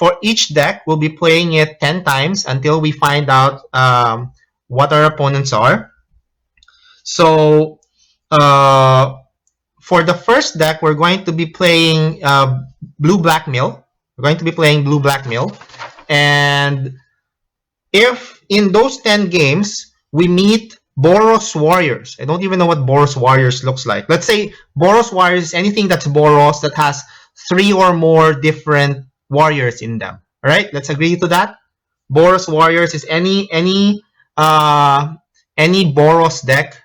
for each deck, we'll be playing it 10 times until we find out what our opponents are. So for the first deck, we're going to be playing Blue-Black Mill. We're going to be playing Blue-Black Mill. And if in those 10 games, we meet Boros Warriors. I don't even know what Boros Warriors looks like. Let's say Boros Warriors is anything that's Boros that has 3 or more different warriors in them. All right, let's agree to that. Boros Warriors is any Boros deck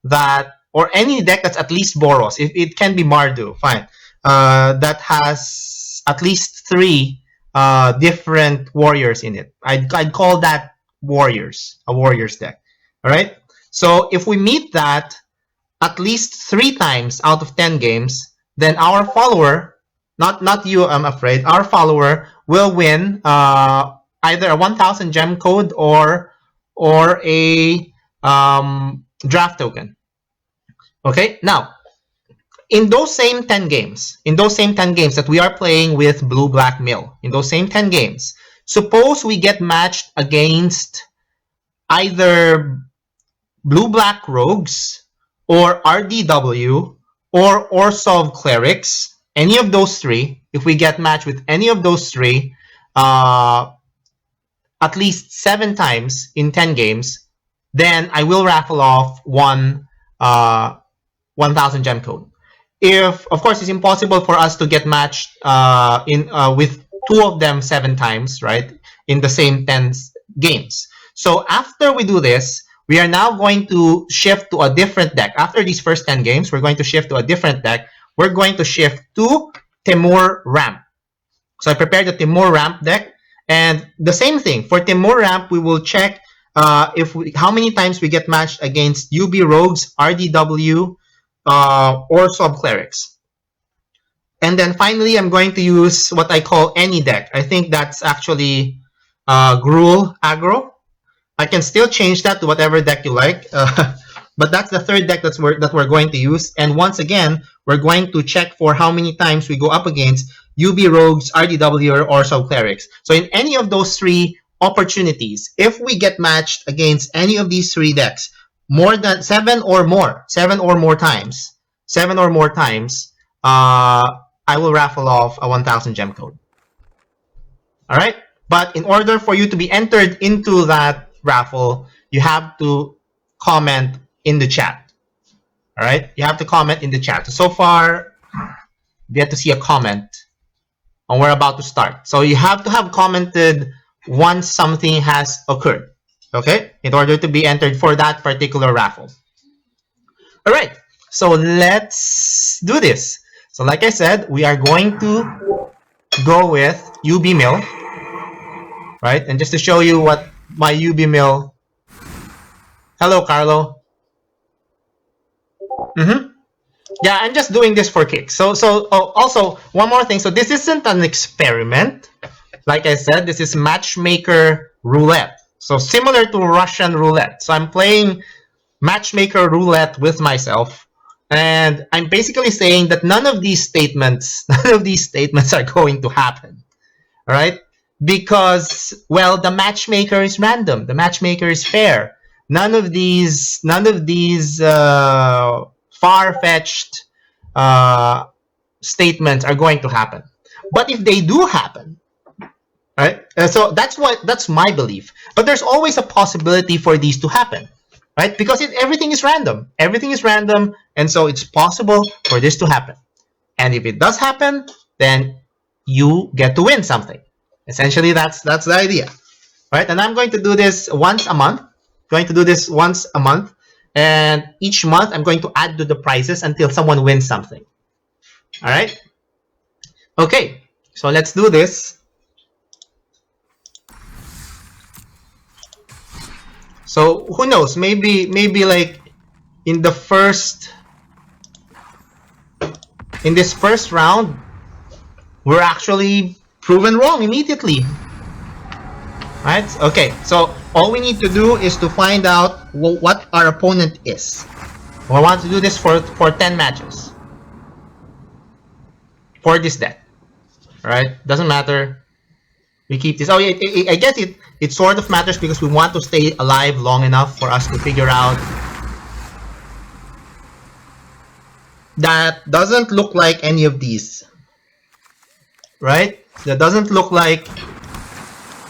that, or any deck that's at least Boros. It can be Mardu, fine. That has at least 3 different warriors in it. I'd call that warriors, a warriors deck. All right. So if we meet that at least 3 times out of 10 games, then our follower, not you, I'm afraid, our follower will win either a 1,000 gem code or a draft token. Okay. Now, in those same 10 games, that we are playing with Blue-Black Mill, in those same 10 games, suppose we get matched against either Blue-Black Rogues or RDW or Orsov Clerics, any of those 3. If we get matched with any of those 3 at least 7 times in 10 games, then I will raffle off 1,000 gem code. If, of course, it's impossible for us to get matched with 2 of them 7 times, right, in the same 10 games. So after we do this, we are now going to shift to a different deck. After these first 10 games, we're going to shift to a different deck. We're going to shift to Temur Ramp. So I prepared the Temur Ramp deck. And the same thing, for Temur Ramp, we will check how many times we get matched against UB Rogues, RDW, or Sub Clerics. And then finally, I'm going to use what I call any deck. I think that's actually Gruel aggro. I can still change that to whatever deck you like, but that's the third deck that we're going to use. And once again, we're going to check for how many times we go up against UB Rogues, RDW, or Sub Clerics. So in any of those 3 opportunities, if we get matched against any of these 3 decks, more than 7 or more times, I will raffle off a 1,000 gem code. All right. But in order for you to be entered into that raffle, you have to comment in the chat. All right. You have to comment in the chat. So far, we have to see a comment, and we're about to start. So you have to have commented once something has occurred. Okay, in order to be entered for that particular raffle. All right, so let's do this. So like I said, we are going to go with UB Mill, right? And just to show you what my UB Mill. Hello, Carlo. Yeah, I'm just doing this for kicks. So also one more thing. So this isn't an experiment. Like I said, this is Matchmaker Roulette. So similar to Russian roulette. So I'm playing Matchmaker Roulette with myself, and I'm basically saying that none of these statements are going to happen. All right? Because, well, the matchmaker is random. The matchmaker is fair. None of these far-fetched statements are going to happen. But if they do happen, right? So that's my belief. But there's always a possibility for these to happen, right? Because everything is random. Everything is random, and so it's possible for this to happen. And if it does happen, then you get to win something. Essentially, that's the idea, right? And I'm going to do this once a month. And each month I'm going to add to the prizes until someone wins something. All right? Okay, so let's do this. So who knows? Maybe like in this first round, we're actually proven wrong immediately. Right? Okay, so all we need to do is to find out what our opponent is. We want to do this for 10 matches for this deck. All right? Doesn't matter. We keep this. Oh, yeah, I guess it sort of matters because we want to stay alive long enough for us to figure out. That doesn't look like any of these. Right? That doesn't look like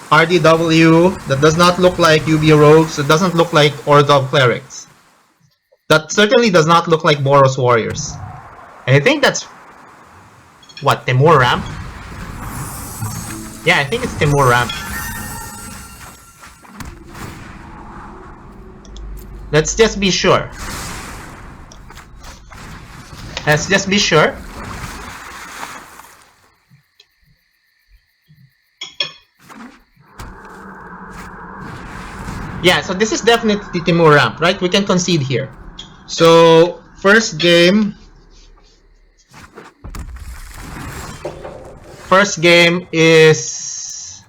RDW. That does not look like UB Rogues. It doesn't look like Orzhov Clerics. That certainly does not look like Boros Warriors. And I think that's... What, Temur Ramp? Yeah, I think it's Temur Ramp. Let's just be sure. Let's just be sure. Yeah, so this is definitely Temur Ramp, right? We can concede here. So, first game is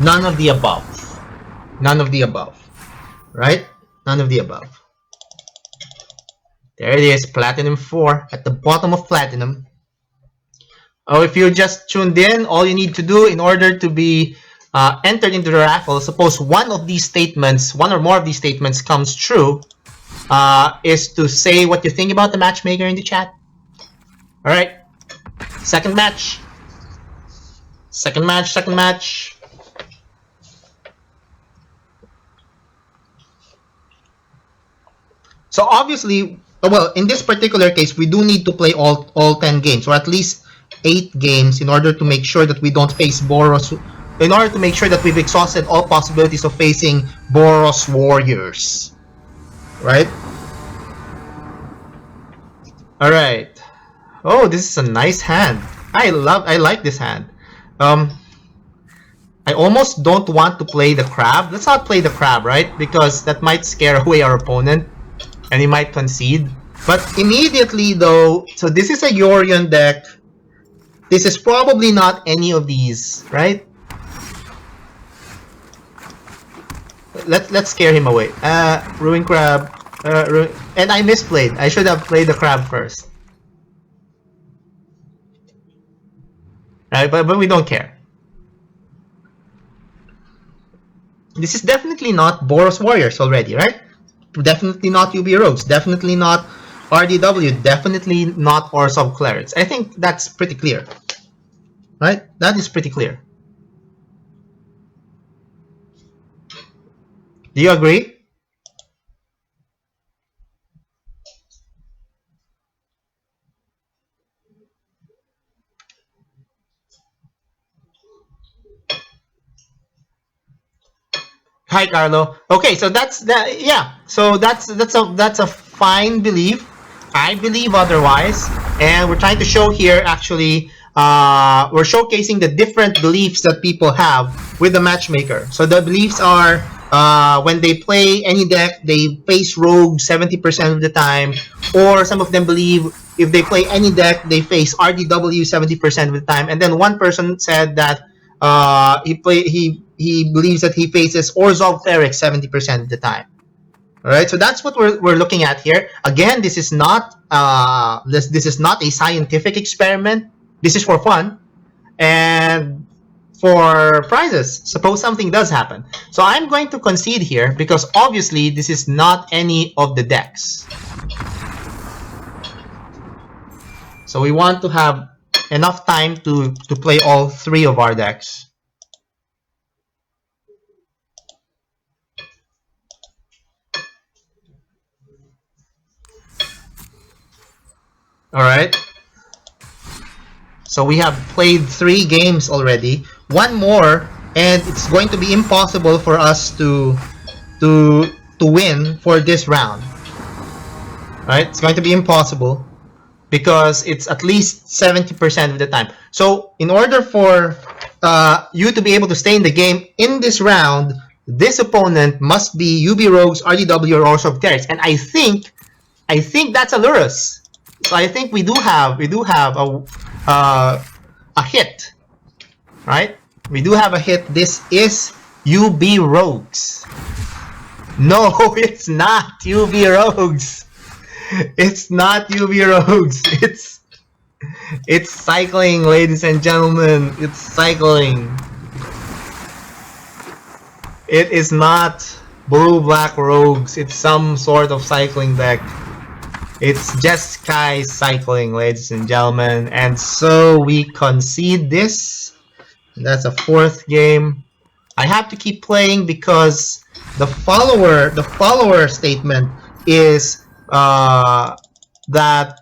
none of the above. None of the above. Right? None of the above. There it is, Platinum 4 at the bottom of Platinum. Oh, if you just tuned in, all you need to do in order to be entered into the raffle, suppose one of these statements, one or more of these statements comes true, is to say what you think about the matchmaker in the chat. Alright. Second match. Second match. So obviously, well, in this particular case, we do need to play all 10 games, or at least 8 games, in order to make sure that we don't face Boros, in order to make sure that we've exhausted all possibilities of facing Boros Warriors. Right? Alright. Oh, this is a nice hand. I like this hand. I almost don't want to play the crab. Let's not play the crab, right? Because that might scare away our opponent and he might concede. But immediately though, so this is a Yorion deck. This is probably not any of these, right? Let's scare him away. Ruin crab. And I misplayed. I should have played the crab first. Right, but we don't care. This is definitely not Boros Warriors already, right? Definitely not UB Rogues. Definitely not RDW. Definitely not Orzhov Clerics. I think that's pretty clear. Right? That is pretty clear. Do you agree? Hi, Carlo. Okay, so that's that. Yeah, so that's a fine belief. I believe otherwise, and we're trying to show here actually. We're showcasing the different beliefs that people have with the matchmaker. So the beliefs are when they play any deck, they face rogue 70% of the time, or some of them believe if they play any deck, they face RDW 70% of the time. And then one person said that he believes that he faces Orzhov Cleric 70% of the time. All right, so that's what we're looking at here. Again, this is not this is not a scientific experiment. This is for fun and for prizes. Suppose something does happen. So I'm going to concede here because obviously this is not any of the decks. So we want to have enough time to play all 3 of our decks. All right. So we have played 3 games already. One more, and it's going to be impossible for us to win for this round. Right? It's going to be impossible because it's at least 70% of the time. So in order for you to be able to stay in the game in this round, this opponent must be UB Rogues, RDW, or Orzhov Clerics. And I think that's Alurus. So I think we do have a hit, right? We do have a hit. This is UB Rogues. No, it's not UB Rogues. It's not UB Rogues. It's cycling, ladies and gentlemen. It's cycling. It is not blue-black rogues. It's some sort of cycling deck. It's just Sky cycling, ladies and gentlemen. And so we concede this. That's a 4th game. I have to keep playing because the follower statement is that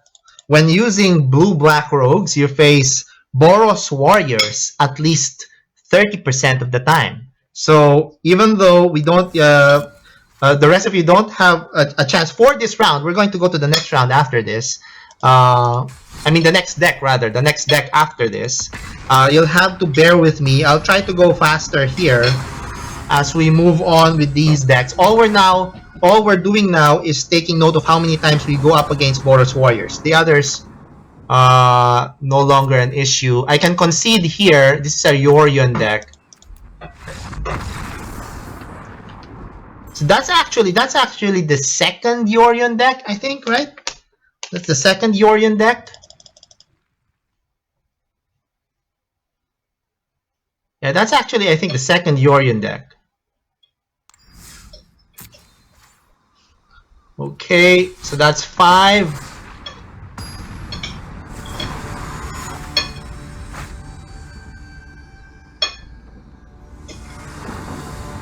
when using blue-black rogues, you face Boros warriors at least 30% of the time. So even though we don't, the rest of you don't have a chance for this round, we're going to go to the next round after this. I mean the next deck rather, the next deck after this. You'll have to bear with me. I'll try to go faster here as we move on with these decks. All we're doing now is taking note of how many times we go up against Boros warriors. The others no longer an issue. I can concede here. This is a Yorion deck. So that's actually the second Yorion deck, I think, right? That's the second Yorion deck. Yeah, that's actually, I think, the second Yorion deck. Okay, so that's 5.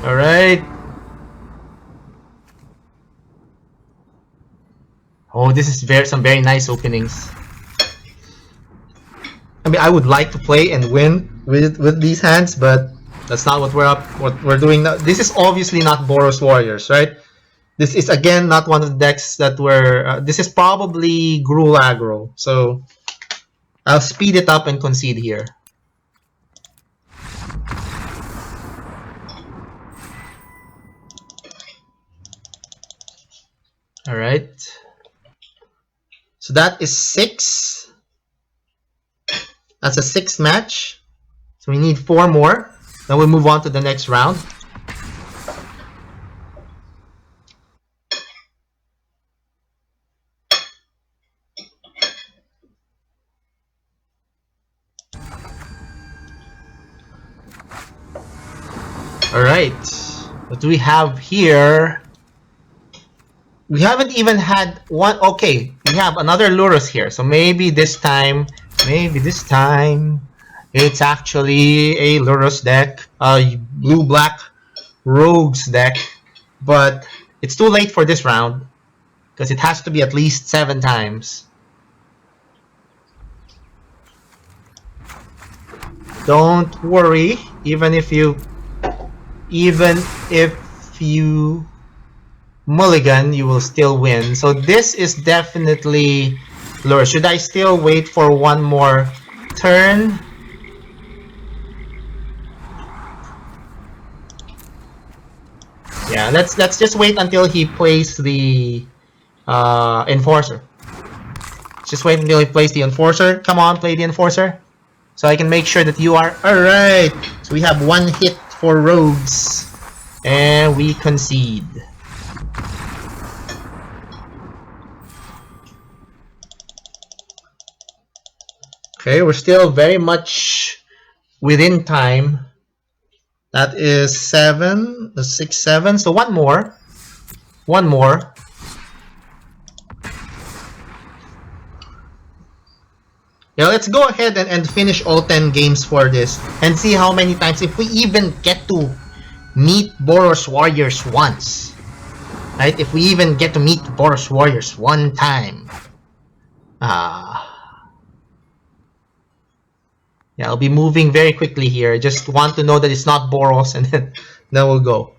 All right. Oh, this is some very nice openings. I mean, I would like to play and win with these hands, but that's not what we're doing now. This is obviously not Boros Warriors, right? This is again not one of the decks that were. This is probably Gruel aggro. So I'll speed it up and concede here. All right. So that is 6. That's a 6th match. So we need 4 more. Then we'll move on to the next round. Alright. What do we have here? We haven't even had one. Okay, we have another Lurus here. So maybe this time it's actually a Lurus deck, a blue-black rogues deck. But it's too late for this round because it has to be at least 7 times. Don't worry, even if you mulligan, you will still win. So this is definitely Lure. Should I still wait for one more turn? Yeah, let's just wait until he plays the Enforcer. Just wait until he plays the Enforcer. Come on, play the Enforcer. So I can make sure that you are... Alright! So we have 1 hit for rogues. And we concede. Okay, we're still very much within time. That is 7, the 6, 7. So one more. One more. Yeah, let's go ahead and finish all 10 games for this and see how many times, if we even get to meet Boros Warriors once. Right? If we even get to meet Boros Warriors one time. Yeah, I'll be moving very quickly here. Just want to know that it's not Boros, and then we'll go.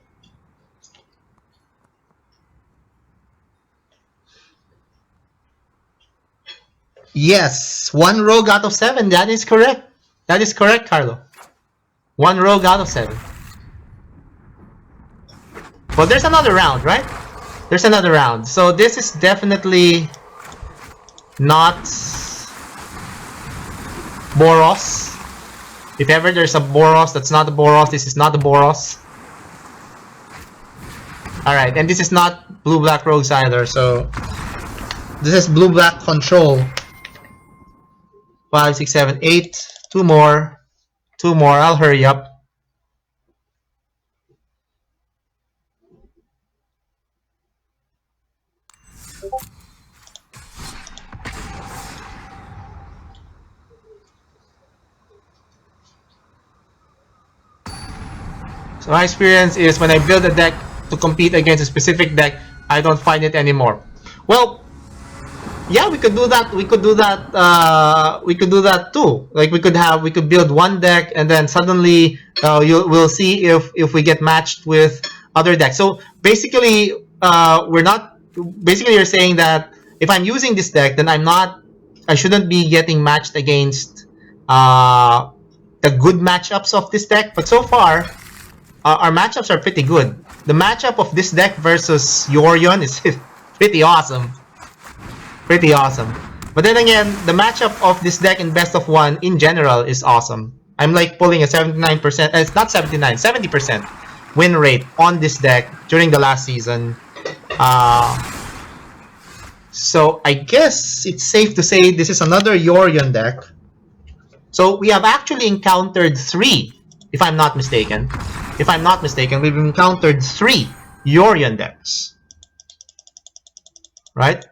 Yes, 1 rogue out of 7. That is correct. That is correct, Carlo. 1 rogue out of 7. But there's another round, right? There's another round. So this is definitely not Boros. If ever there's a Boros, that's not a Boros. This is not a Boros. Alright, and this is not blue-black rogues either, so this is blue-black control. 5, 6, 7, 8. Two more. Two more. I'll hurry up. So my experience is when I build a deck to compete against a specific deck, I don't find it anymore. Well, yeah, we could do that. We could do that. We could do that too. Like we could build one deck, and then suddenly we'll see if we get matched with other decks. So basically, we're not. Basically, you're saying that if I'm using this deck, then I shouldn't be getting matched against the good matchups of this deck. But so far, our matchups are pretty good. The matchup of this deck versus Yorion is pretty awesome. Pretty awesome. But then again, the matchup of this deck in best of one in general is awesome. I'm like pulling a 79%, it's not 79, 70% win rate on this deck during the last season. So I guess it's safe to say this is another Yorion deck. So we have actually encountered 3, if I'm not mistaken. If I'm not mistaken, we've encountered 3 Yorion decks. Right?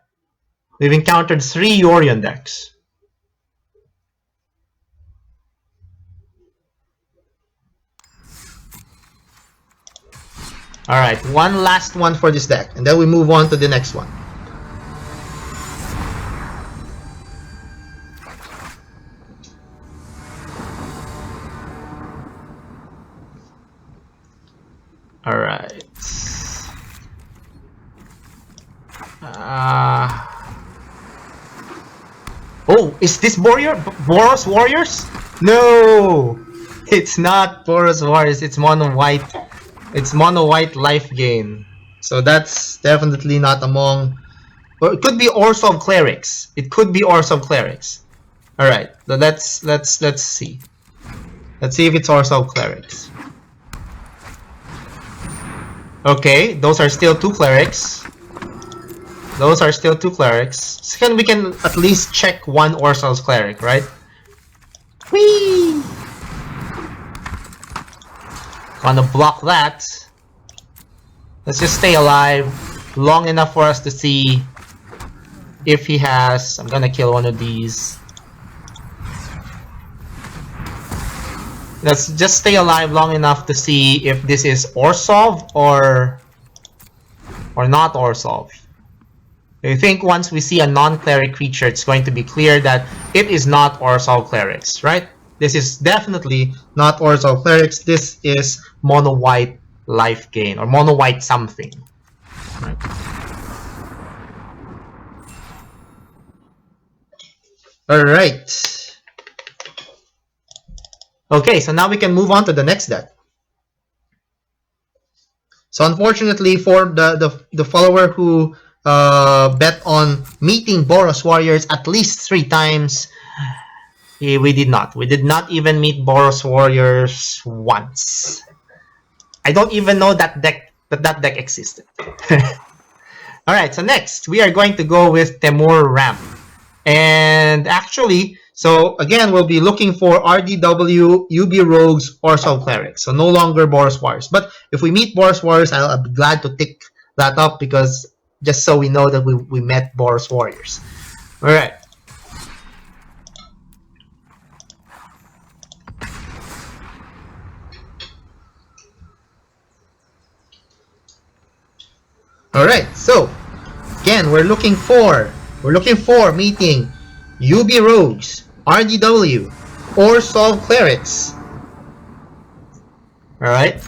We've encountered 3 Yorion decks. Alright, one last one for this deck, and then we move on to the next one. Alright. Oh, is this Boros Warriors? No! It's not Boros Warriors, it's Mono White. It's Mono White Life Gain. So that's definitely not among... Or it could be Orsov Clerics. It could be Orsov Clerics. Alright, so let's see. Let's see if it's Orsov Clerics. Okay, those are still 2 Clerics. Those are still 2 Clerics. Second, we can at least check one Orsov's Cleric, right? Whee! Gonna block that. Let's just stay alive long enough for us to see if he has... I'm gonna kill one of these. Let's just stay alive long enough to see if this is Orsov or not Orsov. I think once we see a non-cleric creature, it's going to be clear that it is not Orsov Clerics, right? This is definitely not Orsov Clerics. This is Mono White Life Gain, or Mono White something. Right. Alright. Okay, so now we can move on to the next deck. So unfortunately for the follower who bet on meeting Boros Warriors at least 3 times, we did not. We did not even meet Boros Warriors once. I don't even know that deck existed. Alright, so next we are going to go with Temur Ramp. And actually, so again, we'll be looking for RDW, UB Rogues, or Soul Clerics. So no longer Boros Warriors. But if we meet Boros Warriors, I'll be glad to tick that up because just so we know that we met Boros Warriors. Alright. Alright, so again, we're looking for meeting UB Rogues, RDW, or Soul Clerics. Alright.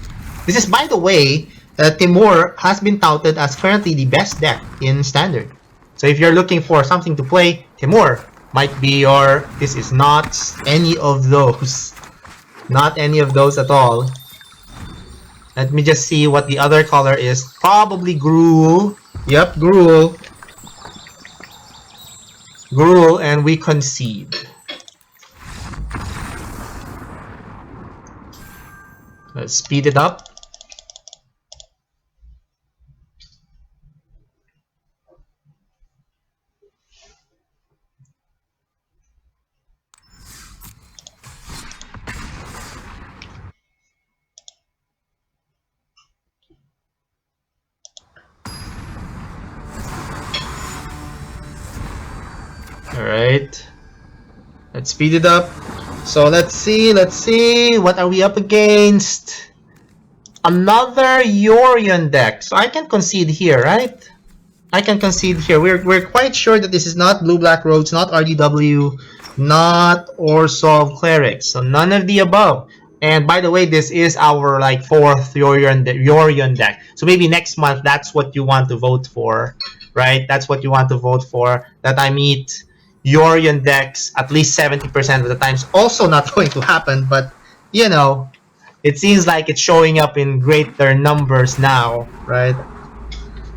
This is, by the way, Temur has been touted as currently the best deck in Standard. So if you're looking for something to play, Temur might be your... This is not any of those. Not any of those at all. Let me just see what the other color is. Probably Gruel. Yep, Gruel. Gruel, and we concede. Let's speed it up. Alright. Let's speed it up. So let's see. What are we up against? Another Yorion deck. So I can concede here, right? I can concede here. We're quite sure that this is not Blue-Black Roads, not RDW, not Orzhov Clerics. So none of the above. And by the way, this is our like 4th Yorion deck. So maybe next month that's what you want to vote for, right? That's what you want to vote for. That I meet Yorion decks at least 70% of the times. Also not going to happen, but you know, it seems like it's showing up in greater numbers now, right?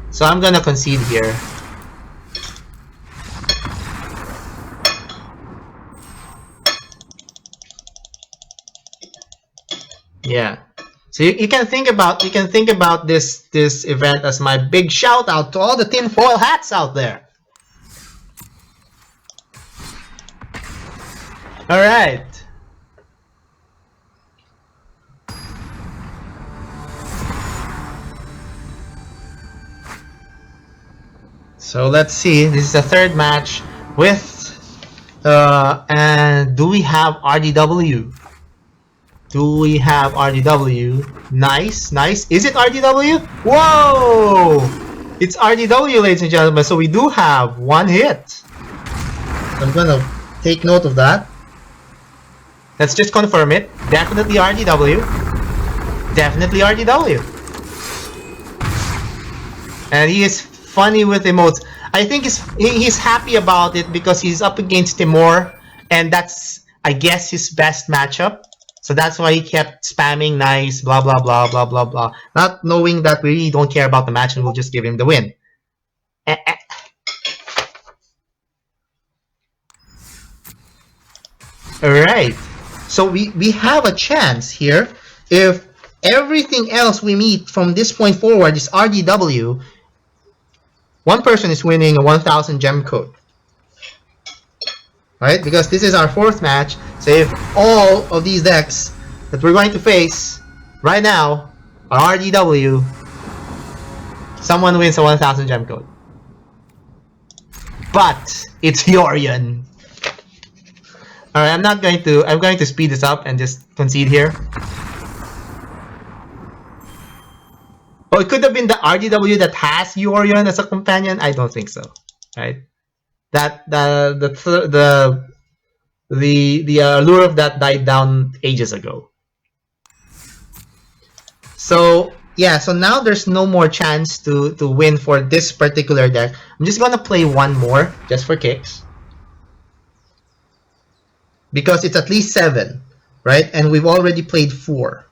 So I'm gonna concede here. Yeah. So you can think about this event as my big shout out to all the tinfoil hats out there. All right. So let's see. This is the third match with and do we have RDW? Do we have RDW? Nice, nice. Is it RDW? Whoa! It's RDW, ladies and gentlemen. So we do have one hit. I'm gonna take note of that. Let's just confirm it. Definitely RDW. Definitely RDW. And he is funny with emotes. I think he's happy about it because he's up against Temur, and that's, I guess, his best matchup. So that's why he kept spamming nice, blah, blah, blah, blah, blah, blah. Not knowing that we really don't care about the match and we'll just give him the win. Alright. So we have a chance here. If everything else we meet from this point forward is RDW, one person is winning a 1,000 gem code. Right? Because this is our 4th match. So if all of these decks that we're going to face right now are RDW, someone wins a 1,000 gem code. But it's Yorion. Alright, I'm going to speed this up and just concede here. Oh, it could have been the RDW that has Yorion as a companion. I don't think so. Right? That the allure of that died down ages ago. So yeah, so now there's no more chance to win for this particular deck. I'm just gonna play one more just for kicks, because it's at least 7, right? And we've already played 4.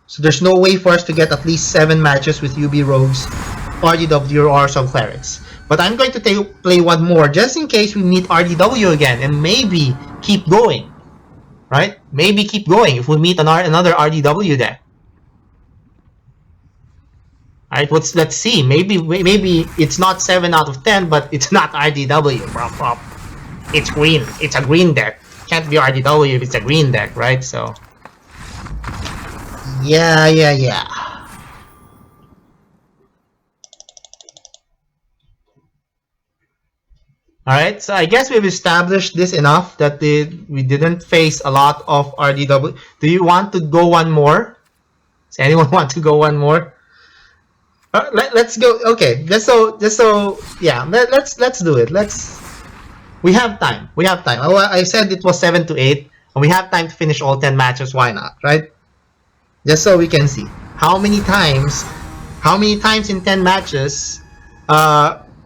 So there's no way for us to get at least 7 matches with UB Rogues, RDW, or some Clerics. But I'm going to play one more just in case we meet RDW again and maybe keep going, right? Maybe keep going if we meet another RDW deck. All right, let's see. Maybe it's not 7 out of 10, but it's not RDW. It's green. It's a green deck. Can't be RDW if it's a green deck, right? So yeah. Alright, so I guess we've established this enough that we didn't face a lot of RDW. Do you want to go one more? Does anyone want to go one more? Let's go. Okay, just so yeah. Let's do it. We have time. I said it was 7 to 8, and we have time to finish all 10 matches. Why not, right? Just so we can see how many times in 10 matches.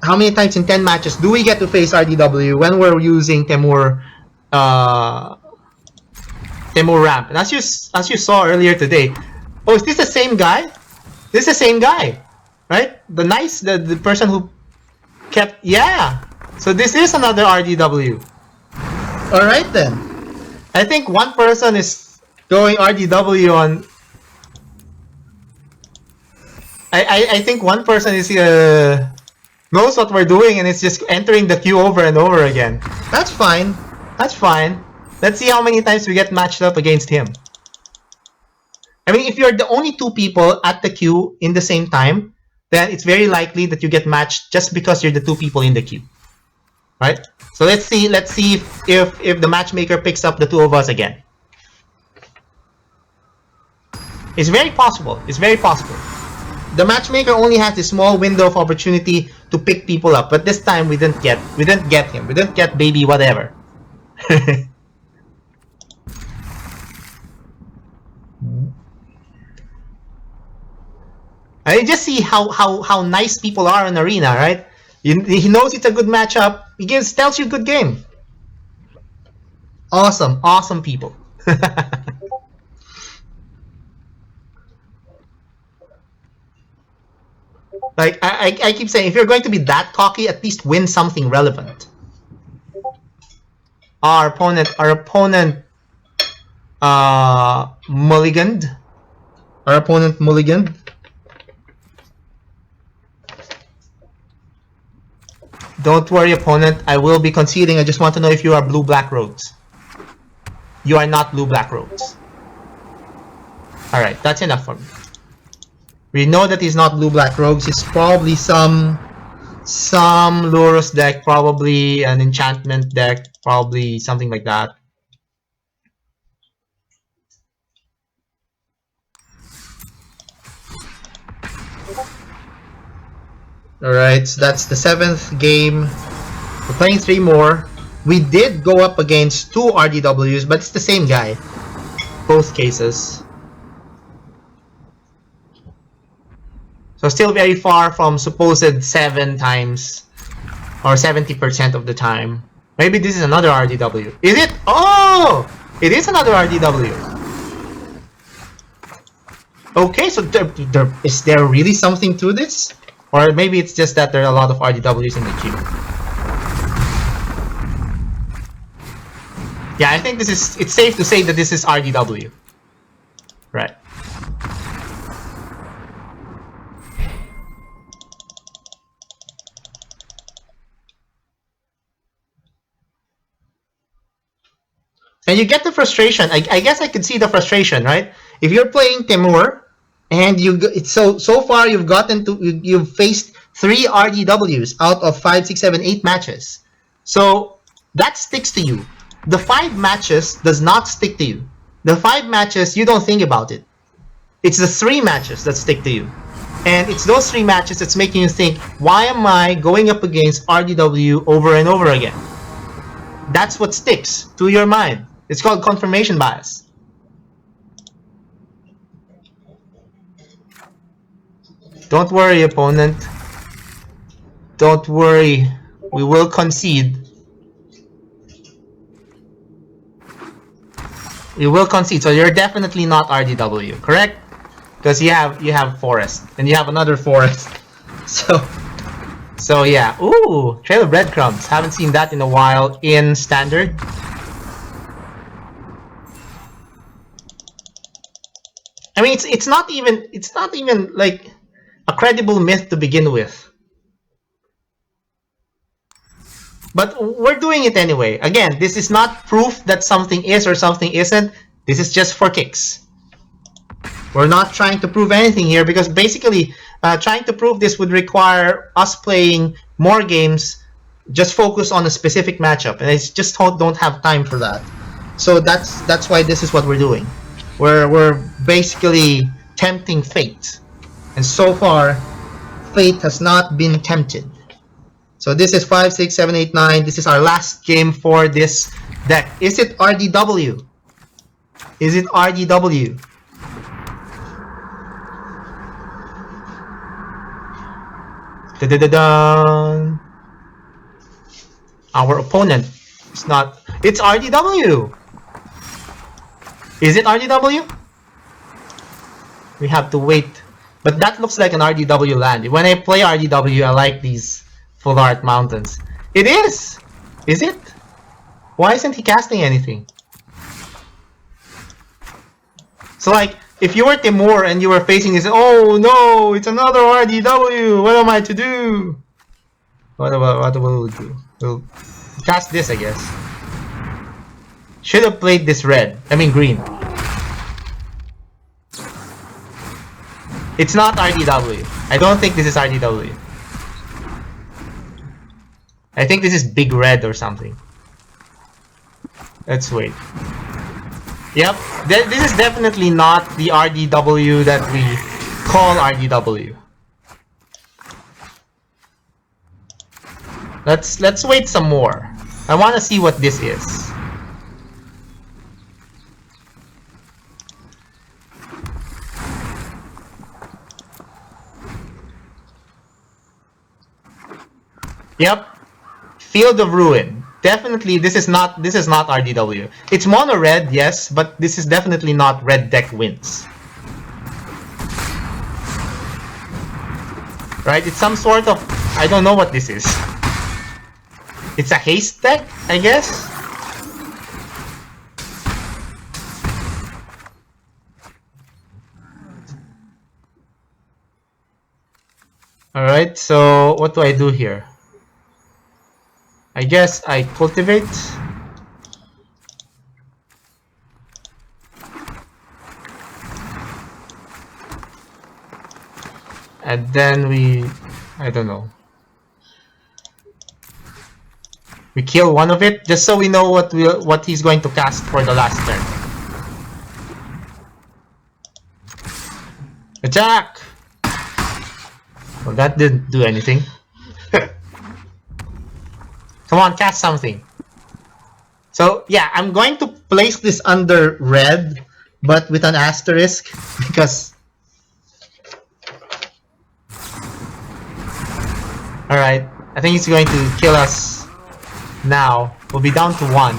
How many times in 10 matches do we get to face RDW when we're using Temur ramp? And as you saw earlier today, oh, is this the same guy? This is the same guy, right? The person who kept, yeah. So this is another RDW. All right then. I think one person is going RDW on. I think one person is knows what we're doing and it's just entering the queue over and over again. That's fine. That's fine. Let's see how many times we get matched up against him. I mean, if you're the only 2 people at the queue in the same time, then it's very likely that you get matched just because you're the 2 people in the queue. right? So let's see if the matchmaker picks up the two of us again. It's very possible. It's very possible. The matchmaker only has a small window of opportunity to pick people up, but this time we didn't get him. We didn't get baby whatever. I just see how nice people are in Arena, right? He knows it's a good matchup. He tells you good game. Awesome people. Like I keep saying, if you're going to be that cocky, at least win something relevant. Our opponent mulliganed. Our opponent mulliganed. Don't worry, opponent. I will be conceding. I just want to know if you are blue-black rogues. You are not blue-black rogues. Alright, that's enough for me. We know that he's not blue-black rogues. He's probably some Lurus deck, probably an enchantment deck, probably something like that. Alright, so that's the 7th game. We're playing 3 more. We did go up against 2 RDWs, but it's the same guy. Both cases. So still very far from supposed 7 times or 70% of the time. Maybe this is another RDW. Is it? Oh! It is another RDW. Okay, so is there really something to this? Or maybe it's just that there are a lot of RDWs in the queue. Yeah, I think it's safe to say that this is RDW. Right. And you get the frustration. I guess I could see the frustration, right? If you're playing Temur, and so far you've faced 3 RDWs out of 5, 6, 7, 8 matches. So that sticks to you. The 5 matches does not stick to you. The 5 matches, you don't think about it. It's the 3 matches that stick to you. And it's those 3 matches that's making you think, why am I going up against RDW over and over again? That's what sticks to your mind. It's called confirmation bias. Don't worry, opponent. Don't worry. We will concede. We will concede. So you're definitely not RDW, correct? Because you have forest, and you have another forest. So yeah. Ooh, trail of breadcrumbs. Haven't seen that in a while in standard. I mean, it's not even like a credible myth to begin with. But we're doing it anyway. Again, this is not proof that something is or something isn't. This is just for kicks. We're not trying to prove anything here, because basically trying to prove this would require us playing more games, just focus on a specific matchup, and I just don't have time for that. So that's why this is what we're doing. We're basically tempting fate. And so far, fate has not been tempted. So this is 5, 6, 7, 8, 9. This is our last game for this deck. Is it RDW? Is it RDW? Da-da-da-dun. Our opponent is not. It's RDW. Is it RDW? We have to wait. But that looks like an RDW land. When I play RDW, I like these full art mountains. It is! Is it? Why isn't he casting anything? So like, if you were Temur and you were facing this, oh no, it's another RDW, what am I to do? What will we do? We'll cast this, I guess. Should have played this green. It's not RDW. I don't think this is RDW. I think this is Big Red or something. Let's wait. Yep, this is definitely not the RDW that we call RDW. Let's wait some more. I want to see what this is. Yep, Field of Ruin. Definitely, this is not RDW. It's mono red, yes, but this is definitely not red deck wins. Right? It's some sort of, I don't know what this is. It's a haste deck, I guess. All right. So what do I do here? I guess I cultivate. And then I don't know. We kill one of it just so we know what he's going to cast for the last turn. Attack! Well, that didn't do anything. Come on, cast something. So yeah, I'm going to place this under red, but with an asterisk because. All right, I think it's going to kill us now. We'll be down to 1.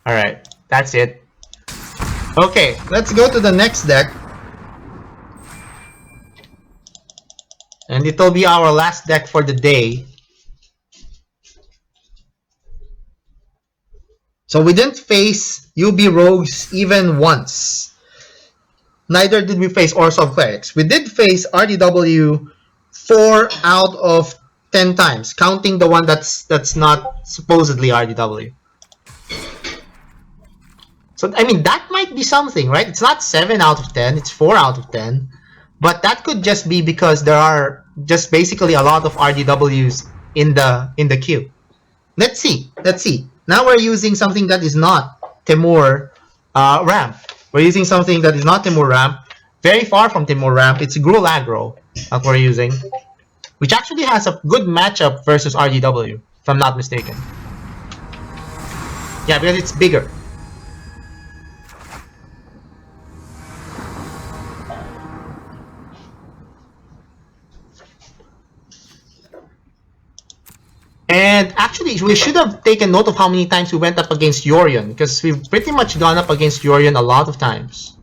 All right, that's it. Okay, let's go to the next deck. And it'll be our last deck for the day. So we didn't face UB Rogues even once. Neither did we face Orzhov Clerics. We did face RDW 4 out of 10 times, counting the one that's not supposedly RDW. So, I mean, that might be something, right? It's not 7 out of 10, it's 4 out of 10. But that could just be because there are just basically a lot of RDWs in the queue. Let's see. Now we're using something that is not Temur ramp. We're using something that is not Temur ramp. Very far from Temur ramp. It's Gruel aggro that we're using, which actually has a good matchup versus RDW, if I'm not mistaken. Yeah, because it's bigger. And actually, we should have taken note of how many times we went up against Yorion, because we've pretty much gone up against Yorion a lot of times.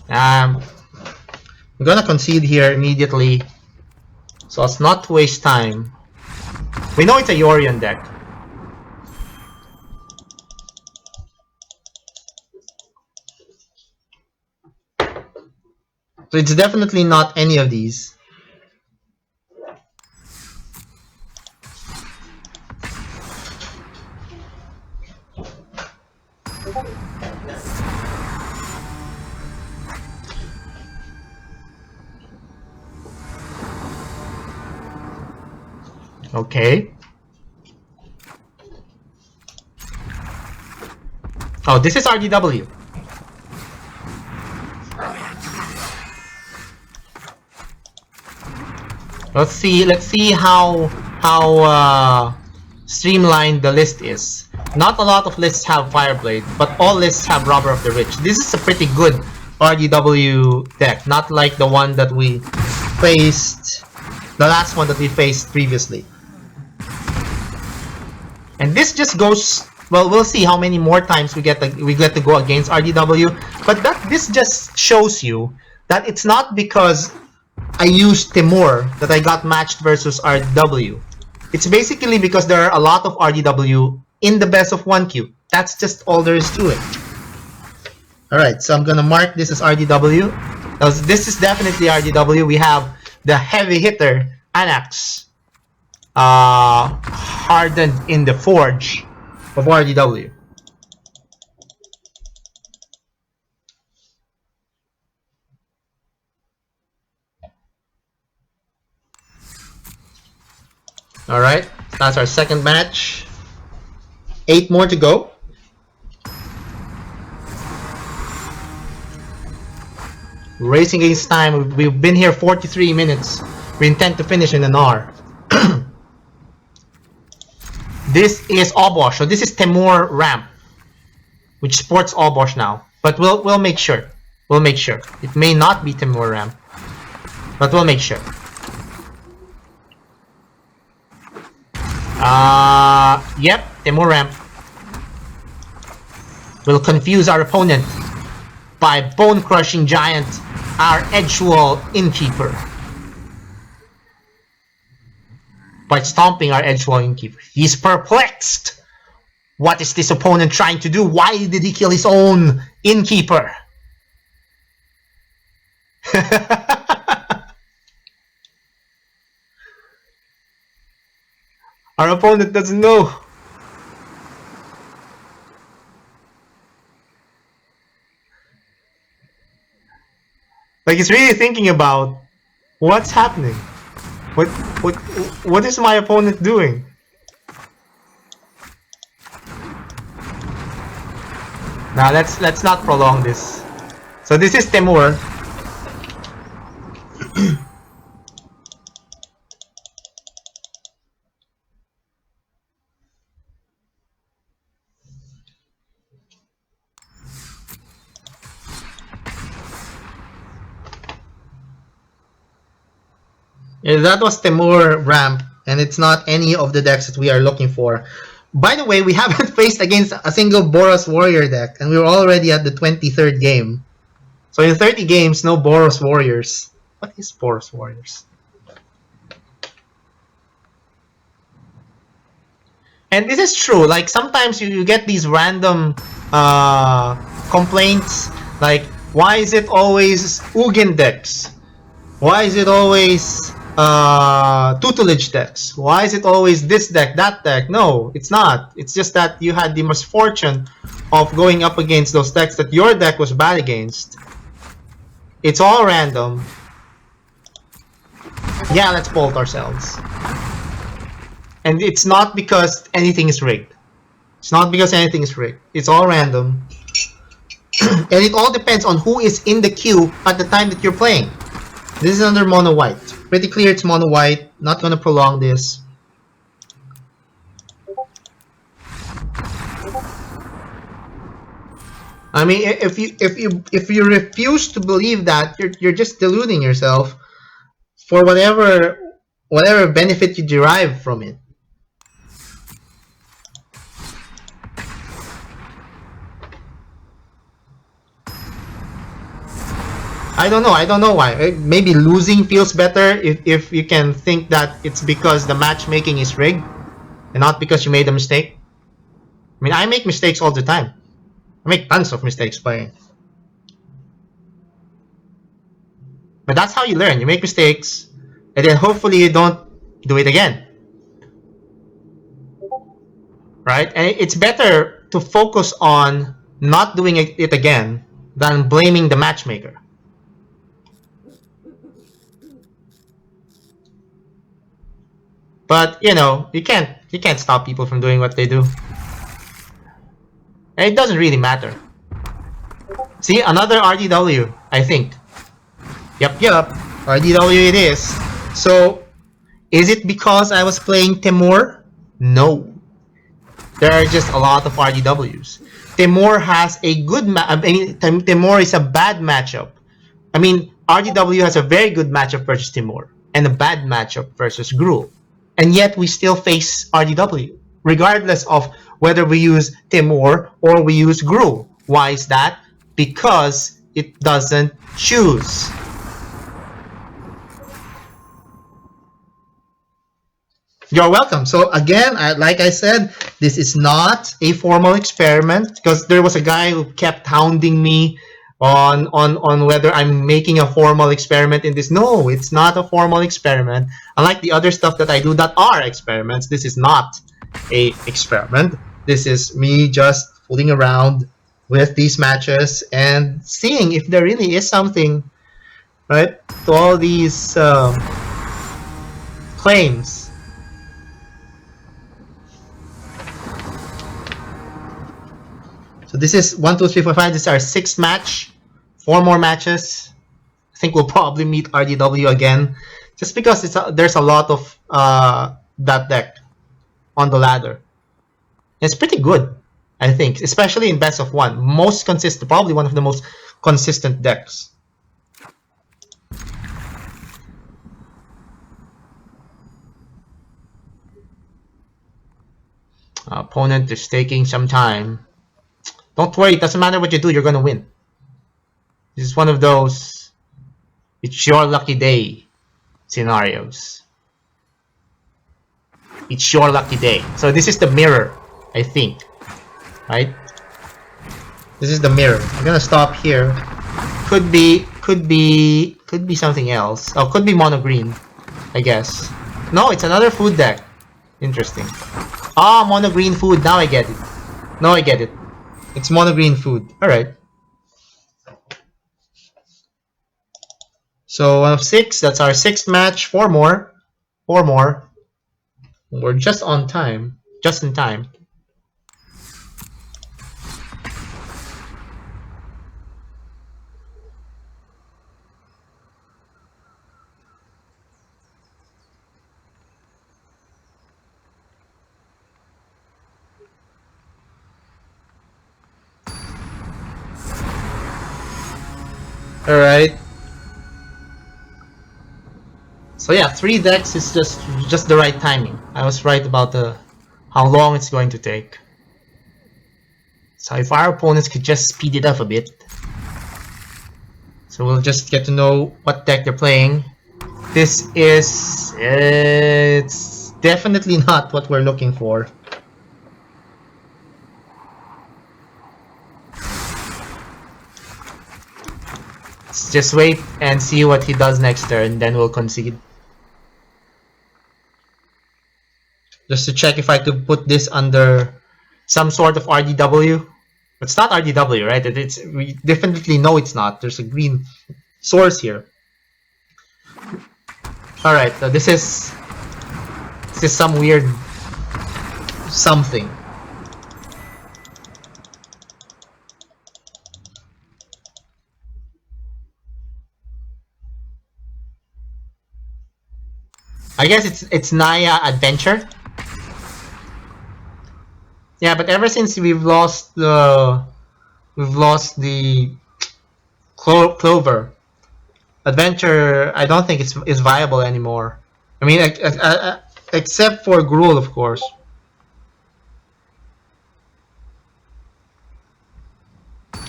I'm gonna concede here immediately, so as not to waste time. We know it's a Yorion deck. So it's definitely not any of these. Okay. Oh, this is RDW. Let's see how streamlined the list is. Not a lot of lists have Fireblade, but all lists have Robber of the Rich. This is a pretty good RDW deck, not like the one that we faced, the last one that we faced previously. And this just goes, well, we'll see how many more times we get to go against RDW, but this just shows you that it's not because I used Temur that I got matched versus RDW. It's basically because there are a lot of RDW in the best of 1 queue. That's just all there is to it. Alright, so I'm gonna mark this as RDW. This is definitely RDW. We have the heavy hitter, Anax, hardened in the forge of RDW. Alright, that's our second match. 8 more to go. Racing against time. We've been here 43 minutes. We intend to finish in an hour. This is Obosh, so this is Temur ramp, which sports Obosh now. But we'll make sure. We'll make sure. It may not be Temur ramp, but we'll make sure. Yep, Temur ramp. We'll confuse our opponent by bone-crushing giant, our Edgewall Innkeeper. By stomping our Edgewall Innkeeper. He's perplexed. What is this opponent trying to do? Why did he kill his own Innkeeper? Our opponent doesn't know. Like, he's really thinking about what's happening. What is my opponent doing? Now let's not prolong this. So this is Temur. Yeah, that was Temur ramp, and it's not any of the decks that we are looking for. By the way, we haven't faced against a single Boros Warrior deck, and we're already at the 23rd game. So in 30 games, no Boros Warriors. What is Boros Warriors? And this is true, like sometimes you get these random complaints, like why is it always Ugin decks? Why is it always tutelage decks? Why is it always this deck, that deck? No, it's not. It's just that you had the misfortune of going up against those decks that your deck was bad against. It's all random. Yeah, let's bolt ourselves. And it's not because anything is rigged. It's not because anything is rigged. It's all random. And it all depends on who is in the queue at the time that you're playing. This is under mono white. Pretty clear it's mono white. Not gonna prolong this. I mean, if you refuse to believe that, you're just deluding yourself for whatever benefit you derive from it. I don't know why. Maybe losing feels better if you can think that it's because the matchmaking is rigged and not because you made a mistake. I mean, I make mistakes all the time. I make tons of mistakes playing. But that's how you learn. You make mistakes, and then hopefully you don't do it again. Right? And it's better to focus on not doing it again than blaming the matchmaker. But you know, you can't stop people from doing what they do. And it doesn't really matter. See, another RDW, I think. Yep, RDW it is. So, is it because I was playing Temur? No. There are just a lot of RDWs. Temur has a good Temur is a bad matchup. I mean, RDW has a very good matchup versus Temur, and a bad matchup versus Gruel. And yet we still face RDW, regardless of whether we use Temur or we use Gruel. Why is that? Because it doesn't choose. You're welcome. So again, like I said, this is not a formal experiment, because there was a guy who kept hounding me on whether I'm making a formal experiment in this. No, it's not a formal experiment. Unlike the other stuff that I do that are experiments, this is not a experiment. This is me just fooling around with these matches and seeing if there really is something, right, to all these claims So this is 1, 2, 3, 4, 5. This is our 6th match. 4 more matches. I think we'll probably meet RDW again, just because there's a lot of that deck on the ladder. It's pretty good, I think, especially in best of 1. Most consistent, probably one of the most consistent decks. Opponent is taking some time. Don't worry, it doesn't matter what you do, you're gonna win. This is one of those it's your lucky day scenarios. It's your lucky day. So this is the mirror, I think. Right? This is the mirror. I'm gonna stop here. Could be something else. Oh, could be mono green, I guess. No, it's another food deck. Interesting. Ah, mono green food. Now I get it. Now I get it. It's mono green food. Alright. So 1 of 6. That's our 6th match. 4 more. 4 more. We're just on time. Just in time. Alright. So yeah, 3 decks is just the right timing. I was right about how long it's going to take. So if our opponents could just speed it up a bit. So we'll just get to know what deck they're playing. This is... it's definitely not what we're looking for. Let's just wait and see what he does next turn, then we'll concede. Just to check if I could put this under some sort of RDW. It's not RDW, right? We definitely know it's not. There's a green source here. Alright, so this is some weird something. I guess it's Naya Adventure. Yeah, but ever since we've lost the Clover Adventure, I don't think it's viable anymore. I mean, except for Gruel, of course.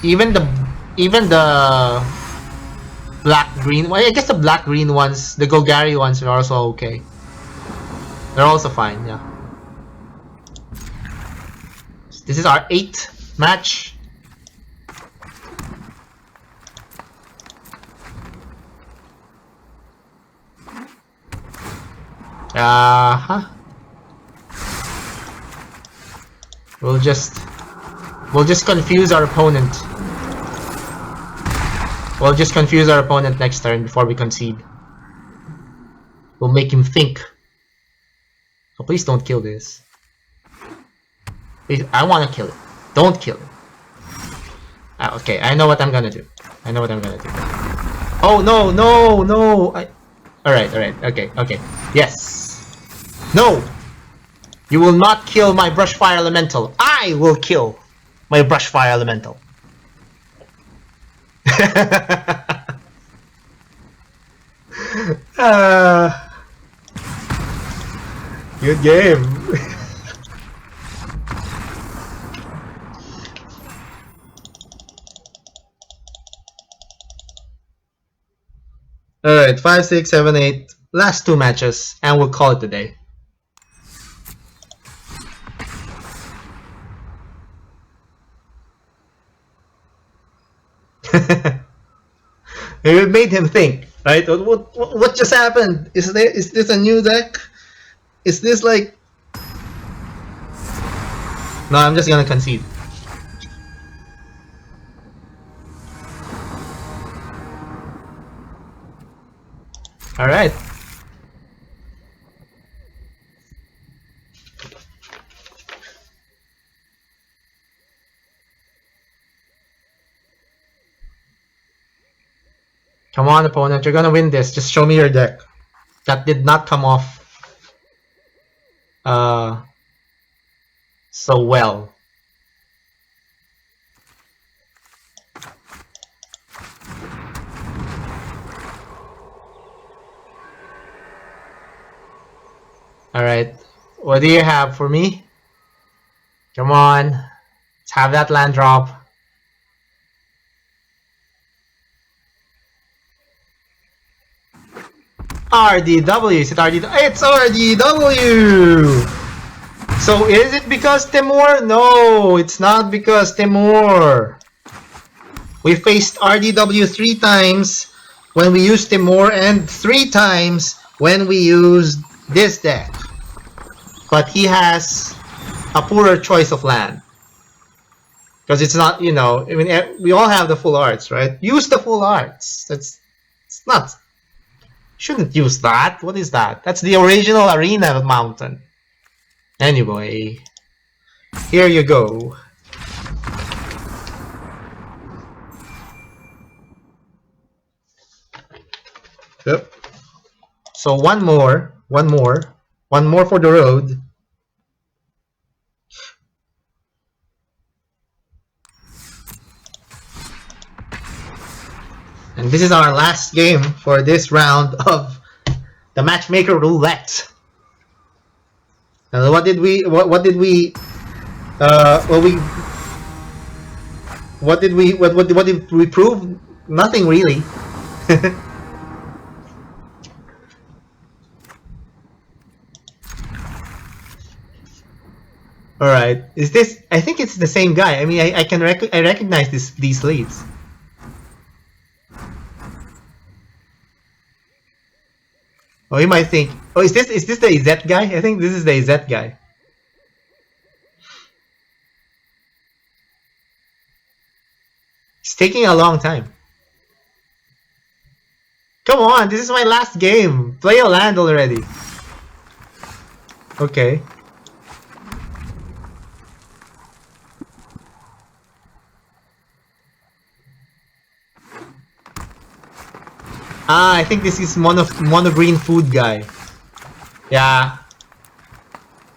Even the black green. Well, I guess the black green ones, the Golgari ones, are also okay. They're also fine. Yeah. This is our 8th match. We'll just confuse our opponent. We'll just confuse our opponent next turn before we concede. We'll make him think. Oh, please don't kill this. Please, I want to kill it. Don't kill it. Okay, I know what I'm gonna do. I know what I'm gonna do. Oh, no, no, no! Alright, okay. Yes! No! You will not kill my brush fire elemental. I will kill my brush fire elemental. Good game. Alright, 5, 6, 7, 8. Last 2 matches, and we'll call it a day. It made him think, right? What just happened? Is this a new deck? Is this like... No, I'm just gonna concede. Alright. Come on, opponent, you're gonna win this. Just show me your deck. That did not come off so well. Alright, what do you have for me? Come on, let's have that land drop. RDW, is it RDW? It's RDW! So is it because Temur? No, it's not because Temur. We faced RDW 3 times when we used Temur and 3 times when we used this deck. But he has a poorer choice of land. Because it's not, you know, I mean, we all have the full arts, right? Use the full arts. It's not. Shouldn't use that. What is that? That's the original arena mountain. Anyway, here you go. Yep. So one more for the road. And this is our last game for this round of the Matchmaker Roulette. And what did we prove? Nothing really. All right, is this? I think it's the same guy. I mean, I recognize these leads. Oh, you might think, oh, is this the EZ guy? I think this is the EZ guy. It's taking a long time. Come on, this is my last game. Play a land already. Okay. Ah, I think this is mono green food guy. Yeah.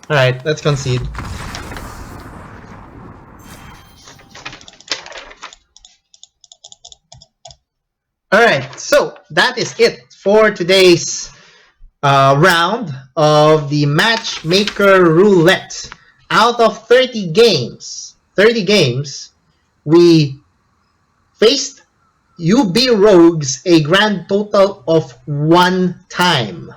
Alright, let's concede. Alright, so that is it for today's round of the Matchmaker Roulette. Out of 30 games, we faced UB Rogues a grand total of 1 time.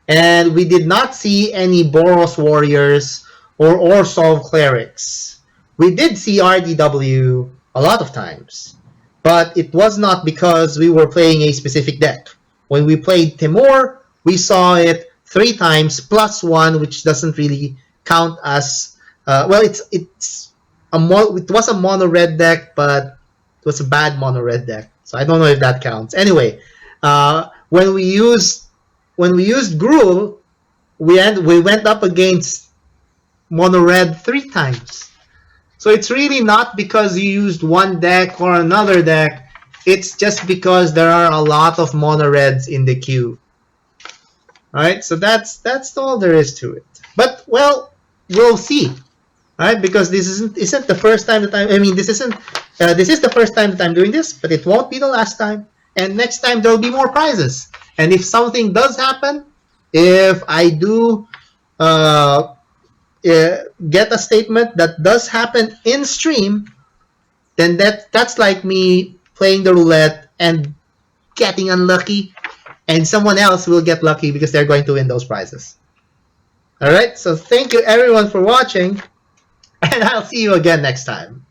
And we did not see any Boros Warriors or Orsolve Clerics. We did see RDW a lot of times, but it was not because we were playing a specific deck. When we played Temur, we saw it 3 times plus 1, which doesn't really count as well. It was a mono red deck, but it was a bad mono red deck, so I don't know if that counts. Anyway, when we used Gruel, we went up against mono red 3 times. So it's really not because you used one deck or another deck. It's just because there are a lot of mono reds in the queue. All right, so that's all there is to it. But well, we'll see. All right, because this isn't the first time that this is the first time that I'm doing this, but it won't be the last time. And next time there'll be more prizes. And if something does happen, if I do get a statement that does happen in stream, then that's like me playing the roulette and getting unlucky, and someone else will get lucky because they're going to win those prizes. All right, so thank you everyone for watching, and I'll see you again next time.